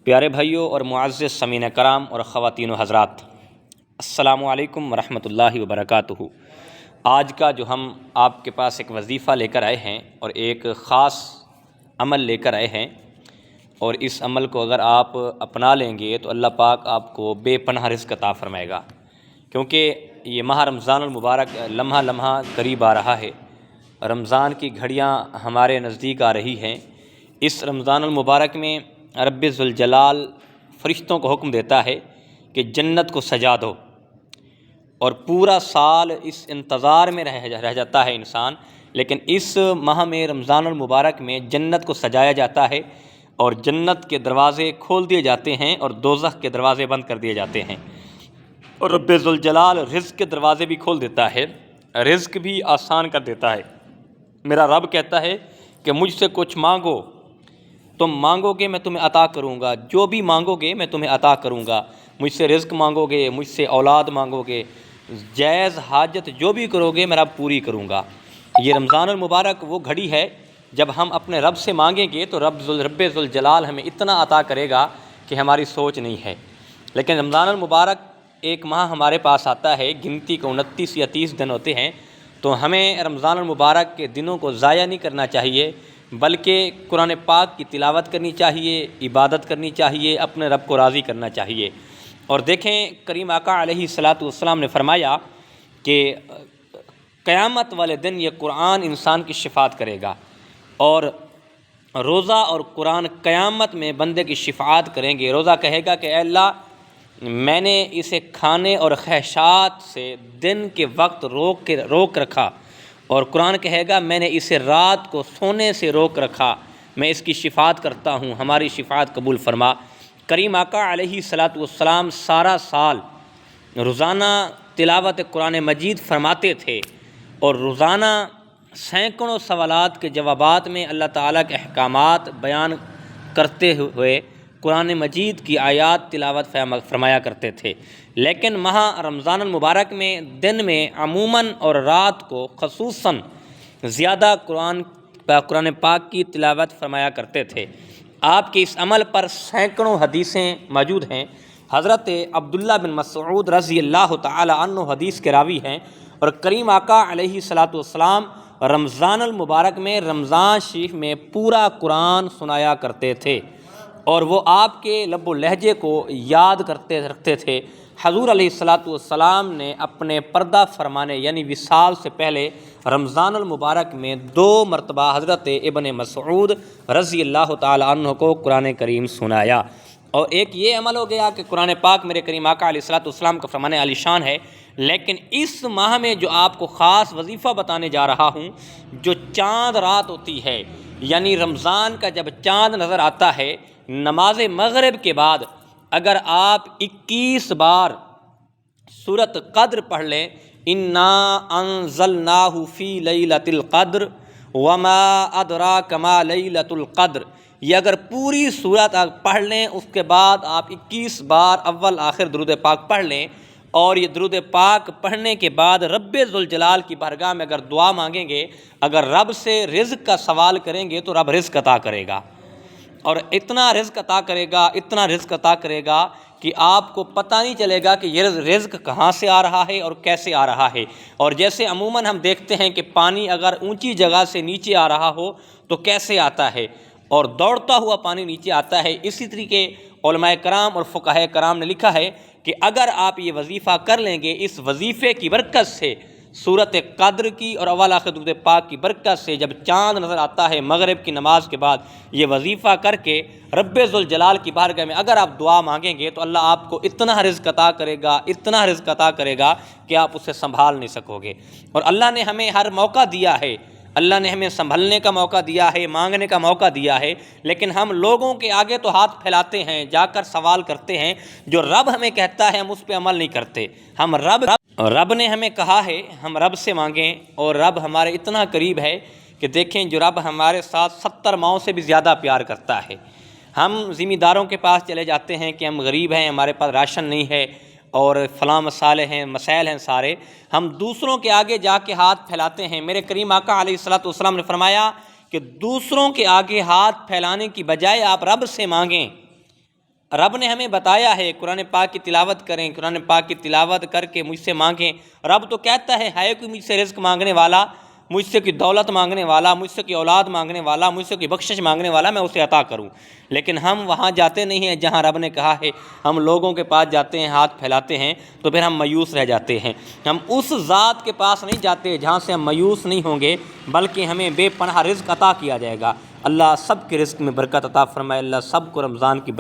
پیارے بھائیوں اور معزز سامعین کرام اور خواتین و حضرات، السلام علیکم ورحمۃ اللہ وبرکاتہ۔ آج کا جو ہم آپ کے پاس ایک وظیفہ لے کر آئے ہیں اور ایک خاص عمل لے کر آئے ہیں، اور اس عمل کو اگر آپ اپنا لیں گے تو اللہ پاک آپ کو بے پناہ رزق عطا فرمائے گا، کیونکہ یہ ماہ رمضان المبارک لمحہ لمحہ قریب آ رہا ہے۔ رمضان کی گھڑیاں ہمارے نزدیک آ رہی ہیں۔ اس رمضان المبارک میں رب ذوالجلال فرشتوں کو حکم دیتا ہے کہ جنت کو سجا دو، اور پورا سال اس انتظار میں رہ جاتا ہے انسان، لیکن اس ماہ میں رمضان المبارک میں جنت کو سجایا جاتا ہے اور جنت کے دروازے کھول دیے جاتے ہیں اور دوزخ کے دروازے بند کر دیے جاتے ہیں، اور رب ذوالجلال رزق کے دروازے بھی کھول دیتا ہے، رزق بھی آسان کر دیتا ہے۔ میرا رب کہتا ہے کہ مجھ سے کچھ مانگو، تم مانگو گے میں تمہیں عطا کروں گا، جو بھی مانگو گے میں تمہیں عطا کروں گا۔ مجھ سے رزق مانگو گے، مجھ سے اولاد مانگو گے، جائز حاجت جو بھی کرو گے میں رب پوری کروں گا۔ یہ رمضان المبارک وہ گھڑی ہے جب ہم اپنے رب سے مانگیں گے تو رب ذوالجلال ہمیں اتنا عطا کرے گا کہ ہماری سوچ نہیں ہے۔ لیکن رمضان المبارک ایک ماہ ہمارے پاس آتا ہے، گنتی کو 29 یا 30 دن ہوتے ہیں، تو ہمیں رمضان المبارک کے دنوں کو ضائع نہیں کرنا چاہیے، بلکہ قرآن پاک کی تلاوت کرنی چاہیے، عبادت کرنی چاہیے، اپنے رب کو راضی کرنا چاہیے۔ اور دیکھیں کریم آقا علیہ الصلاۃ والسلام نے فرمایا کہ قیامت والے دن یہ قرآن انسان کی شفاعت کرے گا، اور روزہ اور قرآن قیامت میں بندے کی شفاعت کریں گے۔ روزہ کہے گا کہ اے اللہ، میں نے اسے کھانے اور خواہشات سے دن کے وقت روک رکھا، اور قرآن کہے گا میں نے اسے رات کو سونے سے روک رکھا، میں اس کی شفاعت کرتا ہوں، ہماری شفاعت قبول فرما۔ کریم آقا علیہ الصلاۃ والسلام سارا سال روزانہ تلاوت قرآن مجید فرماتے تھے، اور روزانہ سینکڑوں سوالات کے جوابات میں اللہ تعالیٰ کے احکامات بیان کرتے ہوئے قرآن مجید کی آیات تلاوت فرمایا کرتے تھے۔ لیکن ماہ رمضان المبارک میں دن میں عموماً اور رات کو خصوصاً زیادہ قرآن پاک کی تلاوت فرمایا کرتے تھے۔ آپ کے اس عمل پر سینکڑوں حدیثیں موجود ہیں۔ حضرت عبداللہ بن مسعود رضی اللہ تعالی عنہ حدیث کے راوی ہیں، اور کریم آقا علیہ الصلاۃ والسلام رمضان المبارک میں رمضان شریف میں پورا قرآن سنایا کرتے تھے، اور وہ آپ کے لب و لہجے کو یاد رکھتے تھے۔ حضور علیہ الصلاۃ والسلام نے اپنے پردہ فرمانے یعنی وصال سے پہلے رمضان المبارک میں 2 مرتبہ حضرت ابن مسعود رضی اللہ تعالی عنہ کو قرآن کریم سنایا۔ اور ایک یہ عمل ہو گیا کہ قرآن پاک میرے کریم آقا علیہ الصلاۃ والسلام کا فرمان عالی شان ہے، لیکن اس ماہ میں جو آپ کو خاص وظیفہ بتانے جا رہا ہوں، جو چاند رات ہوتی ہے، یعنی رمضان کا جب چاند نظر آتا ہے، نماز مغرب کے بعد اگر آپ 21 بار سورۃ قدر پڑھ لیں، انا انزلناہ فی لیلۃ القدر وما ادراک ما لیلۃ القدر، یہ اگر پوری سورت پڑھ لیں، اس کے بعد آپ 21 بار اول آخر درود پاک پڑھ لیں، اور یہ درود پاک پڑھنے کے بعد رب ذوالجلال کی بارگاہ میں اگر دعا مانگیں گے، اگر رب سے رزق کا سوال کریں گے تو رب رزق عطا کرے گا، اور اتنا رزق عطا کرے گا، اتنا رزق عطا کرے گا کہ آپ کو پتہ نہیں چلے گا کہ یہ رزق کہاں سے آ رہا ہے اور کیسے آ رہا ہے۔ اور جیسے عموماً ہم دیکھتے ہیں کہ پانی اگر اونچی جگہ سے نیچے آ رہا ہو تو کیسے آتا ہے، اور دوڑتا ہوا پانی نیچے آتا ہے، اسی طریقے علماء کرام اور فقہاء کرام نے لکھا ہے کہ اگر آپ یہ وظیفہ کر لیں گے، اس وظیفے کی برکت سے، سورۃ قدر کی اور اول آخر درود پاک کی برکت سے، جب چاند نظر آتا ہے مغرب کی نماز کے بعد، یہ وظیفہ کر کے رب ذوالجلال کی بارگاہ میں اگر آپ دعا مانگیں گے تو اللہ آپ کو اتنا رزق عطا کرے گا، اتنا رزق عطا کرے گا کہ آپ اسے سنبھال نہیں سکو گے۔ اور اللہ نے ہمیں ہر موقع دیا ہے، اللہ نے ہمیں سنبھلنے کا موقع دیا ہے، مانگنے کا موقع دیا ہے، لیکن ہم لوگوں کے آگے تو ہاتھ پھیلاتے ہیں، جا کر سوال کرتے ہیں، جو رب ہمیں کہتا ہے ہم اس پہ عمل نہیں کرتے۔ ہم رب نے ہمیں کہا ہے ہم رب سے مانگیں، اور رب ہمارے اتنا قریب ہے کہ دیکھیں جو رب ہمارے ساتھ 70 ماؤں سے بھی زیادہ پیار کرتا ہے۔ ہم ذمہ داروں کے پاس چلے جاتے ہیں کہ ہم غریب ہیں، ہمارے پاس راشن نہیں ہے، اور فلاں مسائل ہیں سارے، ہم دوسروں کے آگے جا کے ہاتھ پھیلاتے ہیں۔ میرے کریم آقا علیہ الصلاۃ والسلام نے فرمایا کہ دوسروں کے آگے ہاتھ پھیلانے کی بجائے آپ رب سے مانگیں، رب نے ہمیں بتایا ہے قرآن پاک کی تلاوت کریں، قرآن پاک کی تلاوت کر کے مجھ سے مانگیں۔ رب تو کہتا ہے کوئی مجھ سے رزق مانگنے والا، مجھ سے کوئی دولت مانگنے والا، مجھ سے کوئی اولاد مانگنے والا، مجھ سے کوئی بخشش مانگنے والا، میں اسے عطا کروں۔ لیکن ہم وہاں جاتے نہیں ہیں جہاں رب نے کہا ہے، ہم لوگوں کے پاس جاتے ہیں، ہاتھ پھیلاتے ہیں، تو پھر ہم مایوس رہ جاتے ہیں۔ ہم اس ذات کے پاس نہیں جاتے جہاں سے ہم مایوس نہیں ہوں گے، بلکہ ہمیں بے پناہ رزق عطا کیا جائے گا۔ اللہ سب کے رزق میں برکت عطا فرمائے، اللہ سب کو رمضان کی